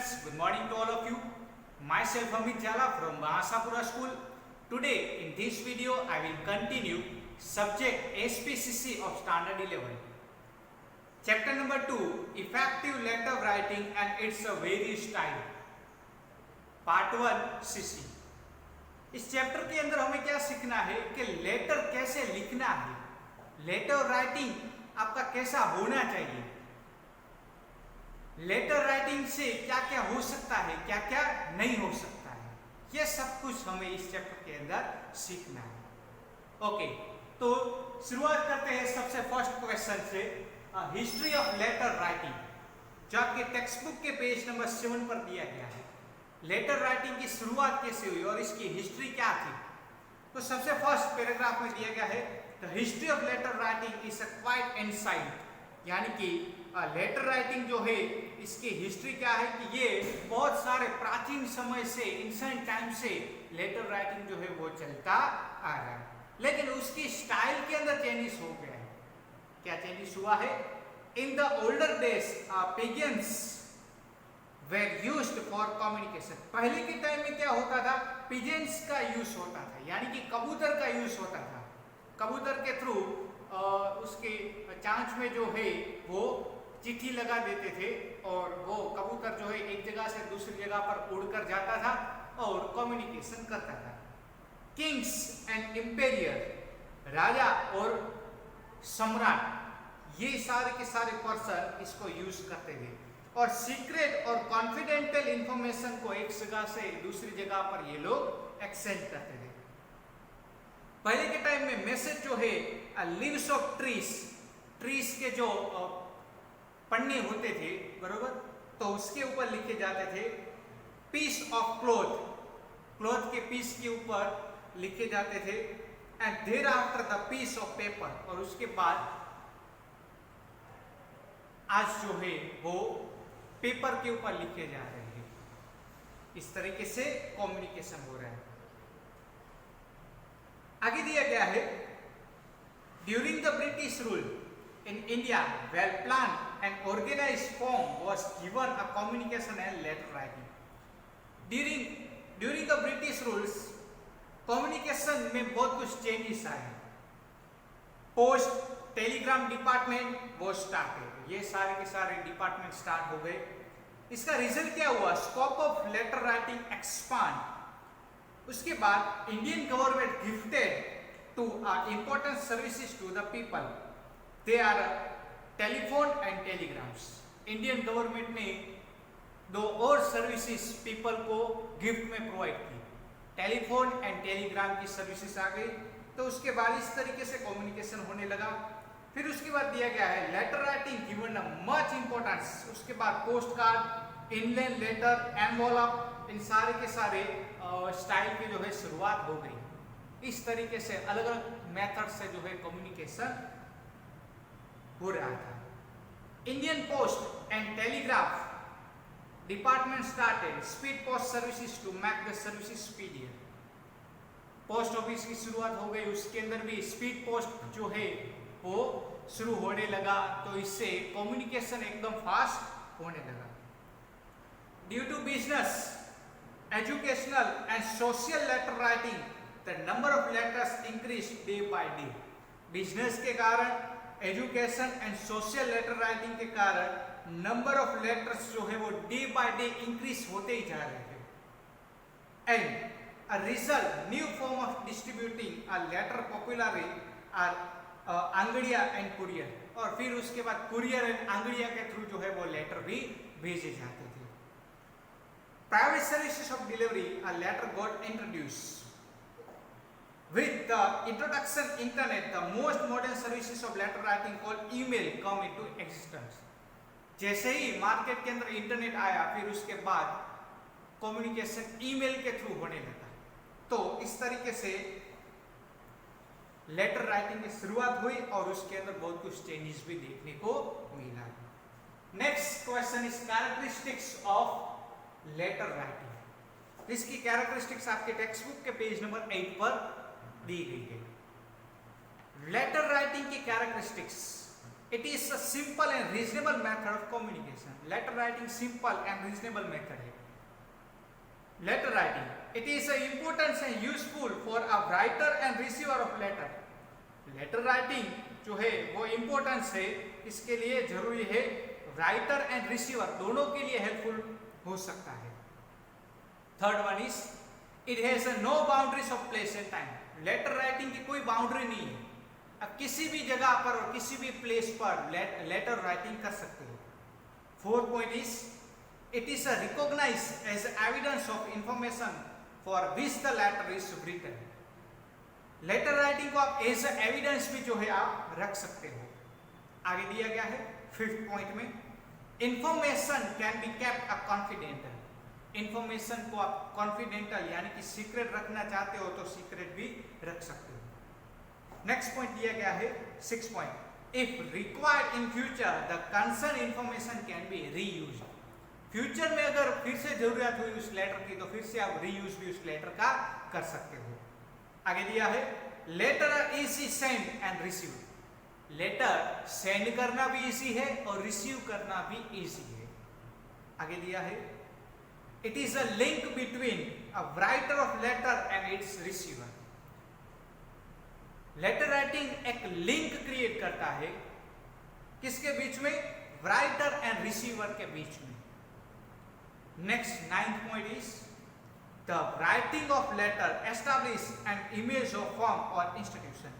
students, good morning to all of you. Myself Amit Jala from Mahasapura School. Today in this video I will continue subject SPCC of standard 11. Chapter number 2, effective letter writing and its various style. Part 1 CC. इस chapter के अंदर हमें क्या सीखना है कि letter कैसे लिखना है, लेटर राइटिंग आपका कैसा होना चाहिए, लेटर राइटिंग से क्या क्या हो सकता है, क्या क्या नहीं हो सकता है, ये सब कुछ हमें इस चैप्टर के अंदर सीखना है। ओके, तो शुरुआत करते हैं सबसे फर्स्ट क्वेश्चन से, हिस्ट्री ऑफ लेटर राइटिंग, जो आपके टेक्स्ट बुक के पेज नंबर 7 पर दिया गया है। लेटर राइटिंग की शुरुआत कैसे हुई और इसकी हिस्ट्री क्या थी। तो सबसे फर्स्ट पैराग्राफ में दिया गया है the history of letter writing is a quite ancient, यानी कि लेटर राइटिंग जो है इसकी हिस्ट्री क्या है कि ये बहुत सारे प्राचीन समय से, एंशिएंट टाइम से लेटर राइटिंग जो है वो चलता आ रहा है, लेकिन उसकी स्टाइल के अंदर चेंजेस हो गया है। क्या चेंजेस हुआ है? In the older days pigeons were used for communication. पहले के टाइम में क्या होता था? पिजियंस का यूज होता था, यानी कि कबूतर का यूज होता था। कबूतर के थ्रू उसके चांच में जो है वो चिट्ठी लगा देते थे और वो कबूतर जो है एक जगह से दूसरी जगह पर उड़कर जाता था और कम्युनिकेशन करता था। किंग्स एंड एम्पेरियर, राजा और सम्राट, ये सारे के सारे पर्सन इसको यूज करते थे और सीक्रेट और कॉन्फिडेंशियल इंफॉर्मेशन को एक जगह से दूसरी जगह पर ये लोग एक्सचेंज करते थे। पहले के टाइम में मैसेज जो है लीव्स ऑफ ट्रीज के जो पन्ने होते थे, बरोबर, तो उसके ऊपर लिखे जाते थे। पीस ऑफ क्लॉथ के पीस के ऊपर लिखे जाते थे। And thereafter the piece of paper, और उसके बाद आज जो है वो पेपर के ऊपर लिखे जा रहे हैं। इस तरीके से कम्युनिकेशन हो रहा है। आगे दिया गया है during the British rule in India well plan and organised form was given a communication and letter writing. During the British rules communication में बहुत कुछ चेंजेस आए। पोस्ट टेलीग्राम डिपार्टमेंट वो स्टार्टेड, ये सारे के सारे डिपार्टमेंट स्टार्ट हो गए। इसका रिजल्ट क्या हुआ? Scope of letter writing expand. उसके बाद Indian government gifted two important services to the people, they are telephone and telegrams. Indian government ने 2 और सर्विसेज पीपल को गिफ्ट में प्रोवाइड की, टेलीफोन एंड टेलीग्राम की सर्विसेज आ गई। तो उसके बाद इस तरीके से कम्युनिकेशन होने लगा। फिर उसके बाद दिया गया है letter writing given much importance. उसके बाद post card, inland letter, envelope, इन सारे के सारे स्टाइल की जो है शुरुआत हो गई। इस तरीके से अलग अलग मेथड से जो है कम्युनिकेशन हो रहा था। Indian post and telegraph department started speed post services to make the services speedier. Post office की शुरुआत हो गई, उसके अंदर भी स्पीड पोस्ट जो है वो शुरू होने लगा, तो इससे कम्युनिकेशन एकदम फास्ट होने लगा। Due to business, educational and social letter writing, the number of letters increase day by day. Business के कारण, education and social letter writing के कारण नंबर ऑफ लेटर्स जो है वो डे बाय डे इंक्रीज होते ही जा रहे थे। And a result new form of distributing a letter popularly are angadia and courier, और फिर उसके बाद कुरियर एंड अंगड़िया के थ्रू जो है वो लेटर भी भेजे जाते थे। Private services of delivery a letter got introduced with the introduction internet, the most modern services of letter writing called email come into existence। जैसे ही मार्केट के अंदर इंटरनेट आया, फिर उसके बाद कम्युनिकेशन ईमेल के थ्रू होने लगा। तो इस तरीके से लेटर राइटिंग की शुरुआत हुई और उसके अंदर बहुत कुछ चेंजेस भी देखने को मिला। Next question is characteristics of letter writing. इसकी कैरेक्टरिस्टिक्स आपके टेक्स्ट बुक के पेज नंबर 8 पर दी गई है। लेटर राइटिंग की characteristics It is a simple and reasonable method of communication. Letter writing simple and reasonable method है. Letter writing. It is important and useful for a writer and receiver of letter. Letter writing जो है वो importance है, इसके लिए जरूरी है writer and receiver दोनों के लिए हेल्पफुल हो सकता है. Third one is it has no boundaries of place and time. Letter writing की कोई बाउंड्री नहीं है. अब किसी भी जगह पर और किसी भी प्लेस पर लेटर राइटिंग कर सकते हो. Fourth point is it is recognised as evidence of information for which the letter is written. Letter writing को आप एज एविडेंस भी जो है आप रख सकते हो. आगे दिया गया है फिफ्थ पॉइंट में, information can be kept a confidential. Information को आप कॉन्फिडेंशियल यानी कि सीक्रेट रखना चाहते हो तो सीक्रेट भी रख सकते हो. नेक्स्ट पॉइंट दिया गया है six point, if required in future the concern information can be reused. Future में अगर फिर से जरूरत हुई उस लेटर की तो फिर से आप रीयूज भी उस लेटर का कर सकते हो. आगे दिया है letter easy send and receive. Letter send करना भी इजी है और रिसीव करना भी इजी है. आगे दिया है it is a link between a writer of letter and its receiver. Letter writing एक लिंक क्रिएट करता है किसके बीच में, राइटर एंड रिसीवर के बीच में. Next ninth point is the writing of letter establish an image of form और institution.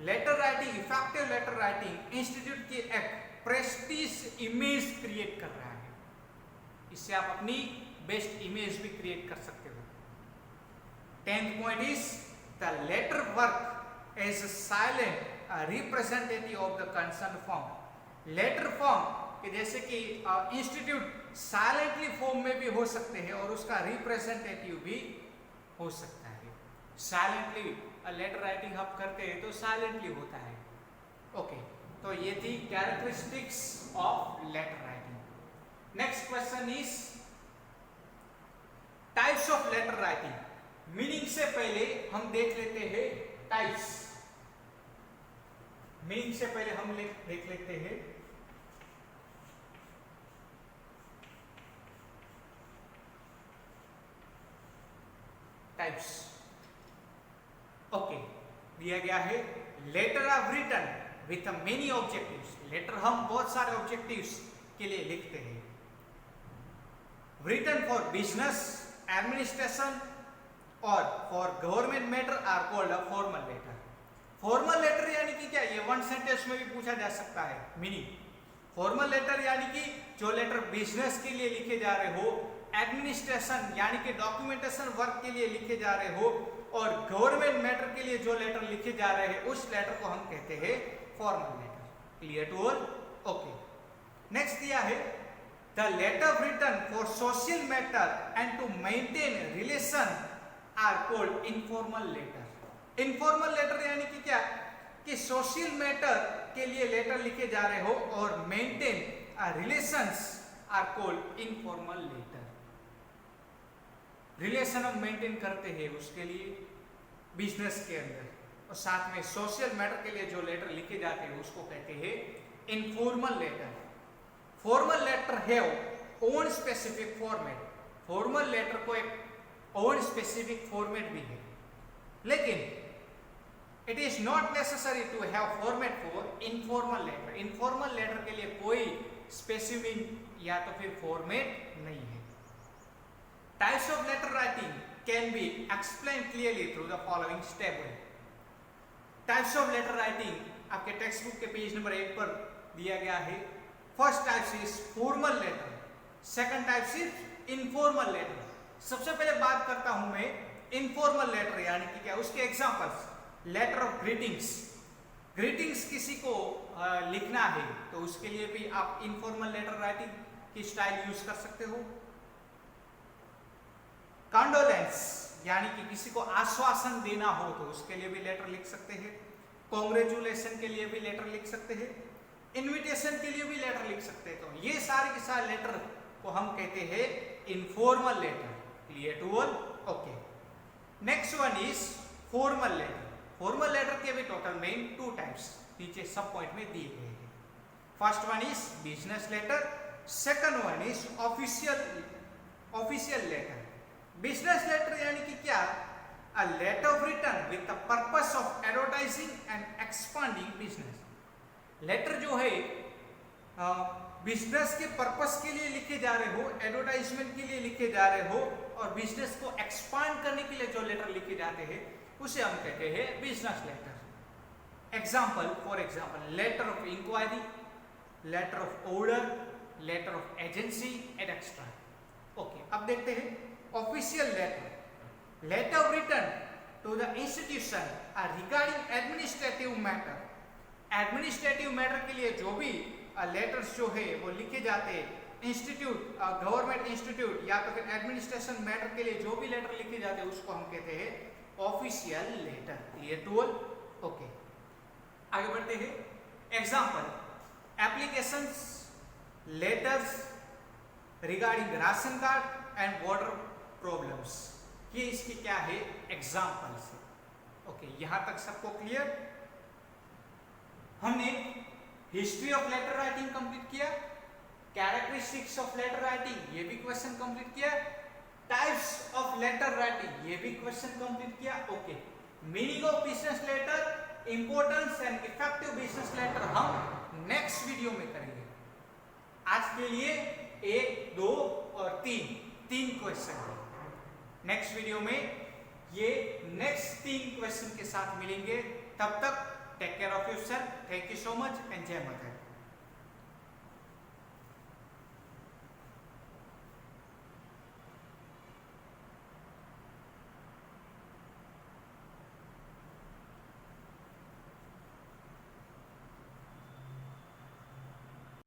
Letter writing, effective letter writing institute की एक प्रेस्टीज इमेज क्रिएट कर रहा है. इससे आप अपनी बेस्ट इमेज भी क्रिएट कर सकते हो. 10th point is the letter work as silent representative of the concern form. Letter form कि जैसे कि इंस्टीट्यूट साइलेंटली फॉर्म में भी हो सकते हैं और उसका रिप्रेजेंटेटिव भी हो सकता है. साइलेंटली लेटर राइटिंग आप करते हैं तो साइलेंटली होता है. ओके, तो ये थी characteristics of letter writing. Next question is types of letter writing. Meaning से पहले हम देख लेते हैं टाइप्स. मीनिंग से पहले हम देख लेते हैं टाइप्स. ओके, दिया गया है letter are written with many objectives. Letter हम बहुत सारे ऑब्जेक्टिव्स के लिए लिखते हैं. रिटन फॉर बिजनेस, एडमिनिस्ट्रेशन और for government matter are called a formal letter. Formal letter यानी कि क्या, ये वन सेंटेंस में भी पूछा जा सकता है. मीनिंग फॉर्मल लेटर यानी कि जो लेटर बिजनेस के लिए लिखे जा रहे हो, एडमिनिस्ट्रेशन यानी कि डॉक्यूमेंटेशन वर्क के लिए लिखे जा रहे हो और गवर्नमेंट मैटर के लिए जो लेटर लिखे जा रहे हैं उस लेटर को हम कहते हैं formal letter. Clear to all? Okay. Next दिया है the letter written for social matter and to maintain relation are called informal letter. Informal letter यानी कि क्या, कि सोशल मैटर के लिए लेटर लिखे जा रहे हो और maintain relations are called informal letter. Relation हम मेंटेन करते हैं उसके लिए बिजनेस के अंदर, और साथ में सोशल मैटर के लिए जो लेटर लिखे जाते हैं उसको कहते हैं informal letter. Formal letter have own specific format. Formal letter को एक ओन स्पेसिफिक फॉर्मेट भी है, लेकिन it is not necessary to have format for informal letter. Informal letter के लिए कोई स्पेसिफिक या तो फिर फॉर्मेट नहीं है. Types of letter writing can be explain clearly through the following table. Types of letter writing आपके टेक्स्ट बुक के पेज नंबर 1 पर दिया गया है. First type is formal letter, second type is informal letter. सबसे पहले बात करता हूं मैं इनफॉर्मल लेटर यानी कि क्या, उसके examples. Letter of greetings. Greetings किसी को लिखना है तो उसके लिए भी आप इनफॉर्मल लेटर राइटिंग की स्टाइल यूज कर सकते हो. कंडोलेंस यानी कि किसी को आश्वासन देना हो तो उसके लिए भी लेटर लिख सकते हैं. कॉन्ग्रेचुलेशन के लिए भी लेटर लिख सकते हैं. इनविटेशन के लिए भी लेटर लिख सकते हैं. तो ये सारे के सारे लेटर को हम कहते हैं informal letter. Clear to all? Okay. Next one is formal letter. Formal letter के भी टोटल में 2 टाइप्स नीचे सब पॉइंट में दिए गए हैं. First one is business letter, second one is official letter. Business letter यानी कि क्या? A letter written with the purpose of advertising and expanding business. Letter जो है बिजनेस के पर्पस के लिए लिखे जा रहे हो, एडवर्टाइजमेंट के लिए लिखे जा रहे हो और बिजनेस को एक्सपांड करने के लिए जो लेटर लिखे जाते हैं उसे हम कहते हैं business letter. Example, for example, letter of inquiry, letter of order, letter of agency and extra. Okay, अब देखते हैं official letter. Letter written to the institution regarding administrative matter. Administrative matter के लिए जो भी लेटर्स जो है वो लिखे जाते हैं, इंस्टीट्यूट, गवर्नमेंट इंस्टीट्यूट या तो फिर एडमिनिस्ट्रेशन मैटर के लिए जो भी लेटर लिखे जाते हैं उसको हम कहते हैं official letter. Clear to all? Okay, आगे बढ़ते हैं। Example, applications, letters regarding ration card and water problems. ये इसके क्या है? एग्जांपल्स है। ओके, यहां तक सबको क्लियर? हमने history of letter writing complete किया, कैरेक्टरिस्टिक्स ऑफ लेटर राइटिंग ये भी क्वेश्चन कंप्लीट किया, टाइप्स ऑफ लेटर राइटिंग ये भी क्वेश्चन कंप्लीट किया। Okay, meaning of business letter, importance and effective business letter हम नेक्स्ट वीडियो में करेंगे। आज के लिए 1, 2 और 3 क्वेश्चन है। नेक्स्ट वीडियो में ये नेक्स्ट 3 क्वेश्चन के साथ मिलेंगे। तब तक take care of yourself. Thank you so much and जय माता दी।